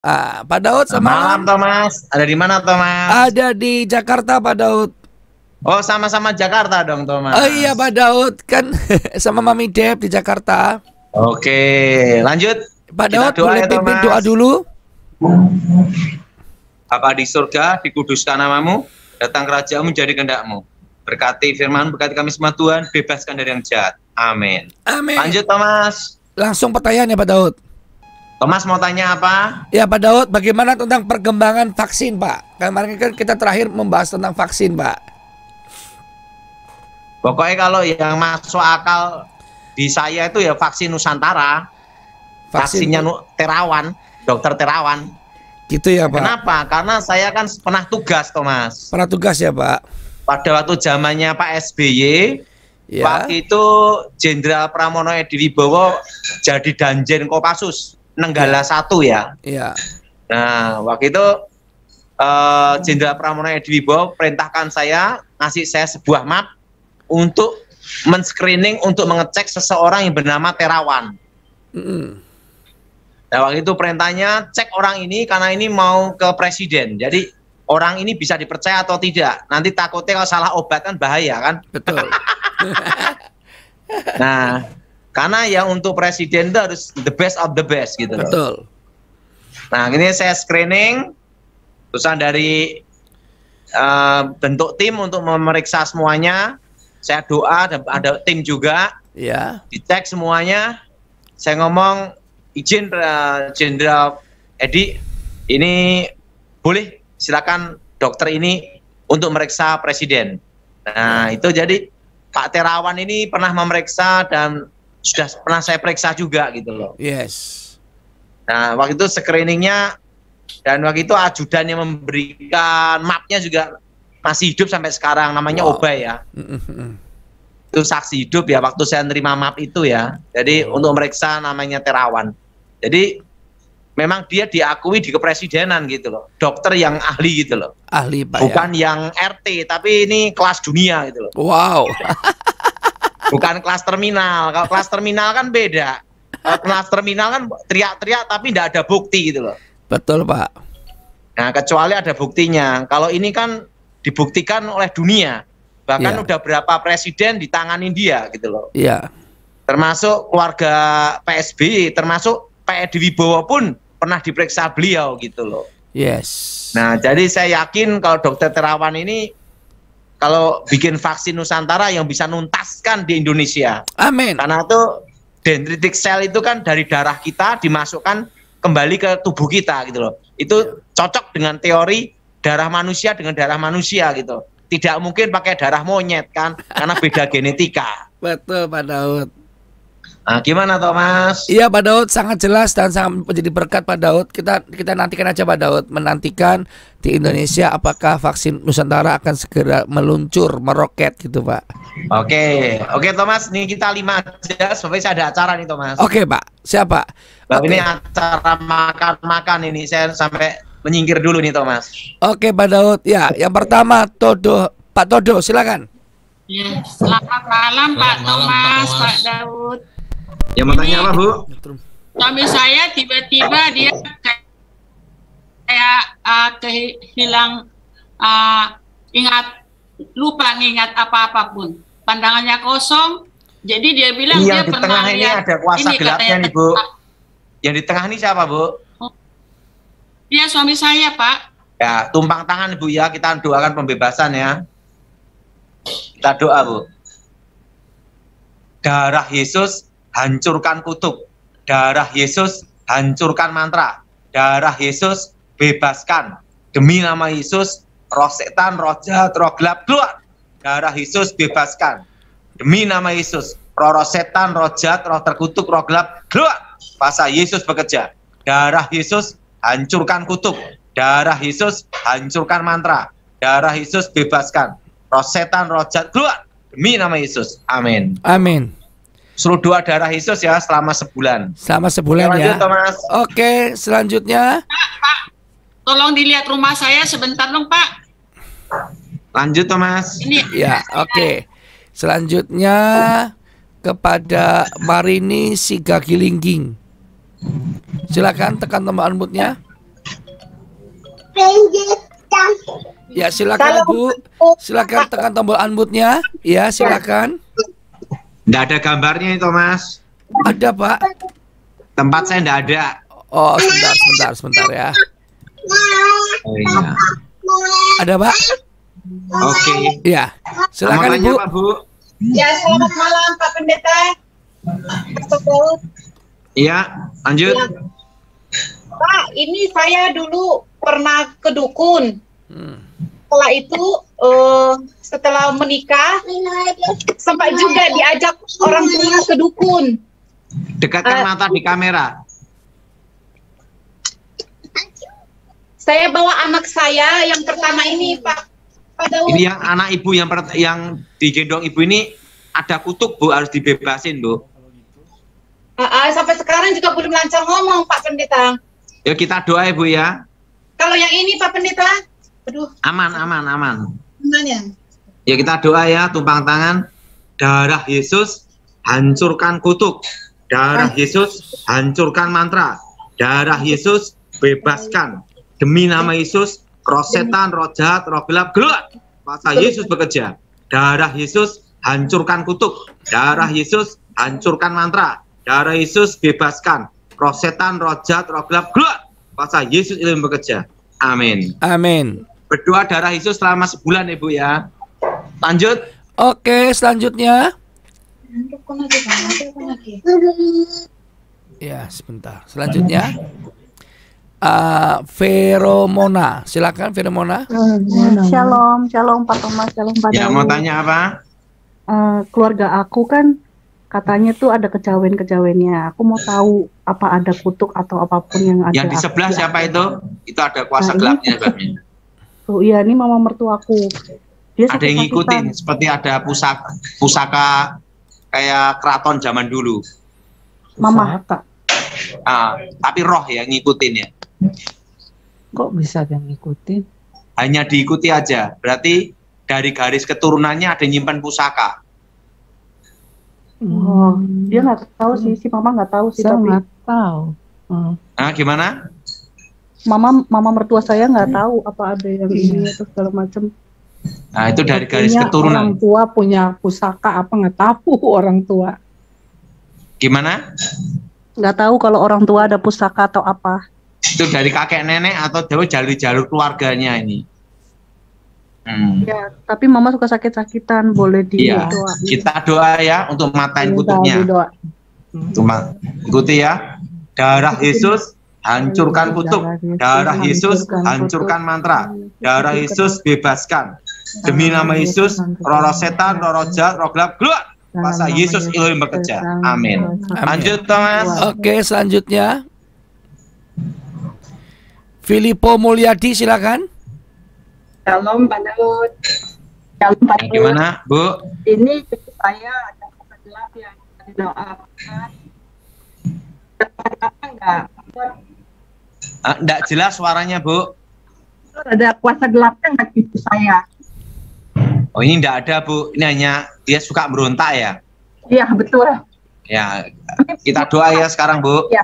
Pak Daud, selamat Malam Thomas, ada di mana Thomas? Ada di Jakarta, Pak Daud. Oh, sama-sama Jakarta dong Thomas. Oh iya, Pak Daud, kan sama Mami Deb di Jakarta. Oke, lanjut. Pak Kita Daud, doa boleh ya, pimpin Thomas. doa dulu? Bapa di surga, dikuduskan namamu, datang kerajaanmu, jadi kehendakmu. Berkati firman, berkati kami semua Tuhan, bebaskan dari yang jahat. Amin. Amin. Lanjut Thomas. Langsung pertanyaan ya Pak Daud. Thomas mau tanya apa? Ya Pak Daud, bagaimana tentang perkembangan vaksin Pak? Kemarin kan kita terakhir membahas tentang vaksin Pak. Pokoknya kalau yang masuk akal di saya itu ya vaksin Nusantara. Vaksinnya Terawan, dokter Terawan. Gitu ya Pak. Kenapa? Karena saya kan pernah tugas Thomas. Pernah tugas ya Pak. Pada waktu zamannya Pak SBY, Ya. waktu itu Jenderal Pramono Edi Wibowo jadi Danjen Kopassus Nenggala 1 ya. Iya. Nah, waktu itu Jenderal Pramono Edi Wibowo perintahkan saya, ngasih saya sebuah map untuk men-screening, untuk mengecek seseorang yang bernama Terawan. Nah, waktu itu perintahnya cek orang ini karena ini mau ke presiden. Jadi orang ini bisa dipercaya atau tidak. Nanti takutnya kalau salah obat kan bahaya kan. Betul. Nah, karena yang untuk presiden itu harus the best of the best gitu loh. Betul. Nah, ini saya screening, terusan dari bentuk tim untuk memeriksa semuanya. Saya doa, ada tim juga. Ya. Dicek semuanya. Saya ngomong, izin Jenderal Edi, ini boleh silakan dokter ini untuk meriksa presiden. Nah, itu jadi Pak Terawan ini pernah memeriksa dan sudah pernah saya periksa juga gitu loh. Yes. Nah, waktu itu screeningnya dan waktu itu ajudan yang memberikan mapnya juga masih hidup sampai sekarang, namanya Obay ya. Itu saksi hidup ya waktu saya nerima map itu ya. Jadi untuk meriksa namanya Terawan. Jadi memang dia diakui di kepresidenan gitu loh. Dokter yang ahli gitu loh. Ahli Pak. Bukan yang RT, tapi ini kelas dunia gitu loh. Wow. Bukan kelas terminal. Kalau kelas terminal kan beda. Kalau kelas terminal kan teriak-teriak tapi tidak ada bukti gitu loh. Betul Pak. Nah, kecuali ada buktinya. Kalau ini kan dibuktikan oleh dunia. Bahkan udah berapa presiden ditanganin dia gitu loh. Iya. Termasuk keluarga PSBY, termasuk Pak Edi Wibowo pun pernah diperiksa beliau gitu loh. Yes. Nah, jadi saya yakin kalau dokter Terawan ini kalau bikin vaksin Nusantara yang bisa nuntaskan di Indonesia. Amin. Karena itu dendritic cell itu kan dari darah kita dimasukkan kembali ke tubuh kita gitu loh. Itu cocok dengan teori darah manusia dengan darah manusia gitu. Tidak mungkin pakai darah monyet kan, karena beda genetika. Betul Pak Daud. Nah, gimana Thomas? Iya Pak Daud, sangat jelas dan sangat menjadi berkat Pak Daud. Kita nantikan aja Pak Daud, menantikan di Indonesia apakah vaksin Nusantara akan segera meluncur, meroket gitu Pak. Oke Thomas, nih kita 5 aja, supaya saya ada acara nih Thomas. Oke Pak, siapa? Ini acara makan-makan ini, saya sampai menyingkir dulu nih Thomas. Oke Pak Daud, ya yang pertama Pak Todo, silakan. Ya, selamat malam Pak Thomas, Pak Daud. Yang mau tanya apa Bu? Suami saya tiba-tiba dia kayak kehilang lupa ngingat apa-apapun. Pandangannya kosong. Jadi dia bilang dia Yang di pernah tengah ini lihat ada kuasa ini gelapnya katanya nih Bu. Yang di tengah ini siapa Bu? Dia suami saya Pak. Ya, tumpang tangan Bu ya, kita doakan pembebasan ya. Kita doa Bu. Darah Yesus hancurkan kutuk. Darah Yesus hancurkan mantra. Darah Yesus bebaskan. Demi nama Yesus, roh setan, roh jahat, roh gelap keluar. Darah Yesus bebaskan. Demi nama Yesus, roh setan, roh jahat, roh terkutuk, roh gelap keluar. Kuasa Yesus bekerja. Darah Yesus hancurkan kutuk. Darah Yesus hancurkan mantra. Darah Yesus bebaskan. Roh setan, roh jahat keluar. Demi nama Yesus. Amin. Amin. Suruh doa darah Yesus ya selama sebulan. Selama sebulan ya. Lanjut, Thomas. Oke, selanjutnya. Pak, tolong dilihat rumah saya sebentar dong Pak. Lanjut Thomas. Ini Ya, oke. Selanjutnya kepada Marini Sigagilingging. Silakan tekan tombol unmute-nya. Ya, silakan Ibu. Silakan tekan tombol unmute-nya. Ya, silakan. Nggak ada gambarnya itu, Mas. Ada, Pak. Tempat saya nggak ada. Oh, sebentar ya. Oh iya. Ada, Pak? Oke. Ya, silakan Mau tanya Ibu. apa, Bu? Ya, selamat malam Pak Pendeta. Iya, lanjut. Ya. Pak, ini saya dulu pernah ke dukun. Setelah itu, setelah menikah, sempat juga diajak orang tua ke dukun. Dekatkan mata di kamera. Saya bawa anak saya yang pertama ini, Pak Daud. Ini yang anak ibu yang digendong ibu ini ada kutuk, Bu, harus dibebasin, Bu. Sampai sekarang juga belum lancar ngomong, Pak Pendeta. Ya kita doa, Ibu ya. Kalau yang ini, Pak Pendeta, aduh, Aman. gimana? Ya kita doa ya, tumpang tangan. Darah Yesus hancurkan kutuk. Darah Yesus hancurkan mantra. Darah Yesus bebaskan. Demi nama Yesus, roh setan, roh jahat, roh gelap, keluar. Kuasa Yesus bekerja. Darah Yesus hancurkan kutuk. Darah Yesus hancurkan mantra. Darah Yesus bebaskan. Roh setan, roh jahat, roh gelap, keluar. Kuasa Yesus itu bekerja. Amin. Amin. Berdoa darah Yesus selama sebulan, Ibu ya. Lanjut. Oke, selanjutnya. Ya, sebentar. Selanjutnya. Veromona, silakan Veromona. Shalom Pak Thomas, shalom Pak Ya, Daud. mau tanya apa? Keluarga aku kan katanya tuh ada kejawen-kejawennya. Aku mau tahu apa ada kutuk atau apapun yang ada. Yang di sebelah siapa itu? Itu ada kuasa Nah, gelapnya sebabnya. Oh iya, ini mama mertuaku. Dia Ada yang ngikutin, sakit-sakitan. seperti ada pusaka kayak keraton zaman dulu. Mama. Tapi roh ya ngikutin ya. Kok bisa yang ngikutin? Hanya diikuti aja. Berarti dari garis keturunannya ada yang nyimpan pusaka. Oh, dia nggak tahu sih, si mama nggak tahu sih, Saya tapi nggak tahu. Gimana? mama mertua saya nggak tahu apa ada yang ini atau segala macam. Nah, itu dari garis Artinya keturunan. Orang tua punya pusaka apa nggak tahu orang tua. Gimana? Nggak tahu kalau orang tua ada pusaka atau apa. Itu dari kakek nenek atau jalur keluarganya ini. Ya, tapi mama suka sakit-sakitan, boleh Iya. didoa. Kita doa ya untuk matain kutuknya. Cuma ikuti ya. Darah Yesus hancurkan kutuk. Darah Yesus hancurkan mantra. Darah Yesus bebaskan. Demi nama Yesus, roh setan, roh jahat, roh gelap, keluar. Kuasa Yesus itu yang bekerja. Amin. Lanjut, Thomas. Oke, selanjutnya Filippo Mulyadi, silakan. Shalom Pak Daud. Shalom Pak Daud. Gimana, Bu? Ini saya ada gelap yang didoakan. Enggak. Enggak jelas suaranya, Bu. Ada kuasa gelapnya nggak gitu saya? Oh, ini enggak ada, Bu. Ini hanya dia suka berontak ya. Iya betul. Ya, kita doa ya sekarang, Bu. Ya.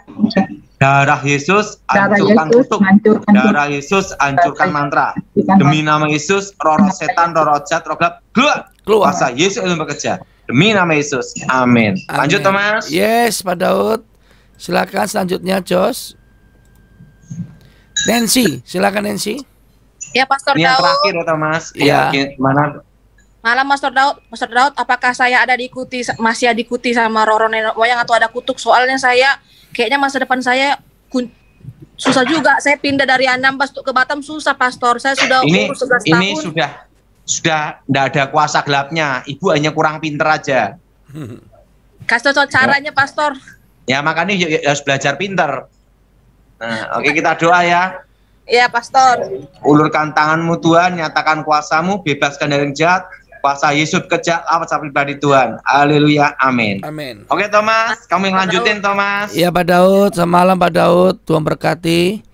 Darah Yesus Darah hancurkan Yesus kutuk. hancurkan Darah Yesus hancurkan mantra. Demi nama Yesus, roh setan, roh jahat, roh gelap, keluar. Keluar. Kuasa Yesus itu bekerja. Demi nama Yesus. Amin. Lanjut, Amin. Thomas. Yes, Pak Daud. Silakan selanjutnya, Jos. Nancy, silakan Nancy. Ya, Pastor Ini yang Daud. terakhir ya, Thomas. Iya. Gimana? Malam, Pastor Daud, apakah saya masih diikuti sama Roro nenek moyang atau ada kutuk? Soalnya saya kayaknya masa depan saya susah juga. Saya pindah dari Anambas ke Batam susah, Pastor. Saya sudah umur 11 tahun. Ini sudah tidak ada kuasa gelapnya. Ibu hanya kurang pinter aja. Kasih tahu caranya, Pastor. Ya makanya harus belajar pinter. Nah, oke, kita doa ya. Iya, Pastor. Ulurkan tanganmu Tuhan, nyatakan kuasamu, bebaskan dari yang jahat. Kuasa Yesus kerja awas pribadi Tuhan. Haleluya, amin. Amin. Oke, Thomas, kamu yang lanjutin, Thomas. Iya, Pak Daud. Selamat malam, Pak Daud. Tuhan berkati.